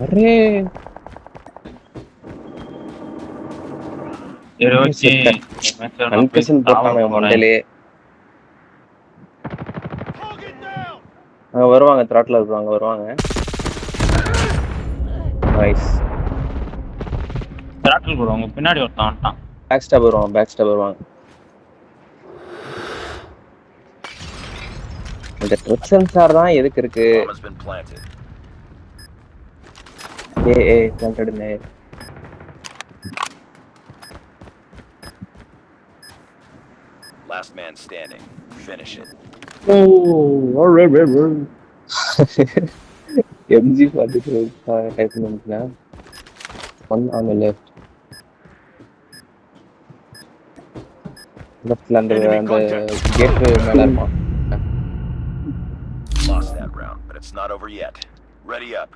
Array concussion போட்டாங்க மண்டலே. அங்க வருவாங்க, த்ராட்ல இருப்பாங்க, வருவாங்க. நைஸ். த்ராட்டில் போடுவாங்க, பின்னாடி ஒருத்தன் வந்துட்டான். பேக் ஸ்டாப் வருவாங்க, பேக் ஸ்டாப் வருவாங்க. இந்த ட்ரிப் சென்சார் தான் எதுக்கு இருக்கு? ஏய் பிளான்டட் நே. Last man standing. Finish it. MG42 type பண்ணிட்டா. One on the left. லெஃப்ட்ல அந்த கேட் மேல இருப்பான். Lost that round, but it's not over yet. Ready up.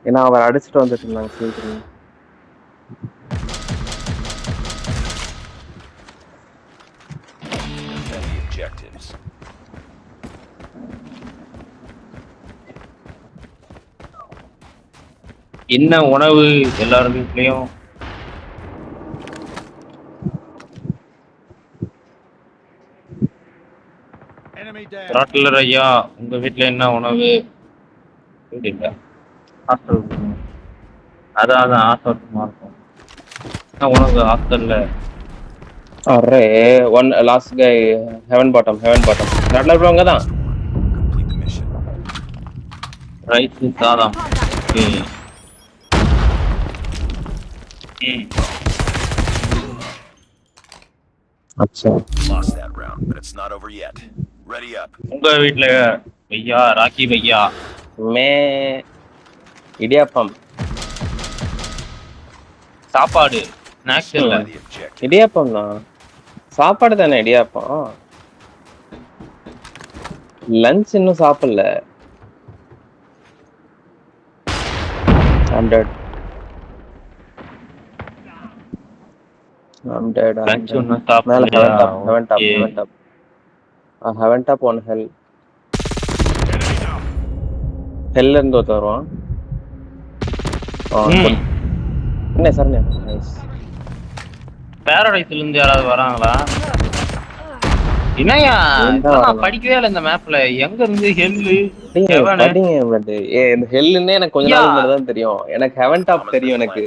ஏன்னா அவர் அடிச்சிட்டு வந்துட்டு இருந்தாங்க சீக்கிரம். Objectives. என்ன உணவு எல்லாரும் வீட்லயும்? த்ராட்டிலர் ஐயா, உங்க வீட்ல என்ன உணவு? இல்ல ஹாஸ்டல். அதான் ஹாஸ்டல் இருக்கும். என்ன உணவு ஹாஸ்டல்ல? அரே ஒன் லாஸ்ட் கை ஹெவன் பாட்டம் த்ராட்ல இருப்பாங்க தான். Complete the mission. ரைஸ் சாதம். அச்சா. Lost that round, but it's not over yet. Ready up. உங்க வீட்ல பையா, ராக்கி பையா. மே இடியாப்பம். சாப்பாடு, ஸ்நாக்ஸ் இல்ல. The objective. இடியாப்பம் தான். சாப்பாடு தானே இடியாப்பம். லஞ்ச் இன்னும் சாப்பிடல. I'm dead. லஞ்ச் ஒன்னும் சாப்பிடல. மேல heaven top. heaven top on hell. hell இருந்து ஒருத்தன் வருவான். என்ன சார்? நைஸ். பாரடைஸ்ல இருந்து யாராவது வராங்களா? என்னையா நான் படிக்கவே இல்லை இந்த மேப்ல. எங்க இருந்து ஹெல்லு? இந்த ஹெல்லுன்னே எனக்கு கொஞ்ச நாள் முன்னாடி தான் தெரியும். எனக்கு ஹெவன் டாப் தெரியும் எனக்கு.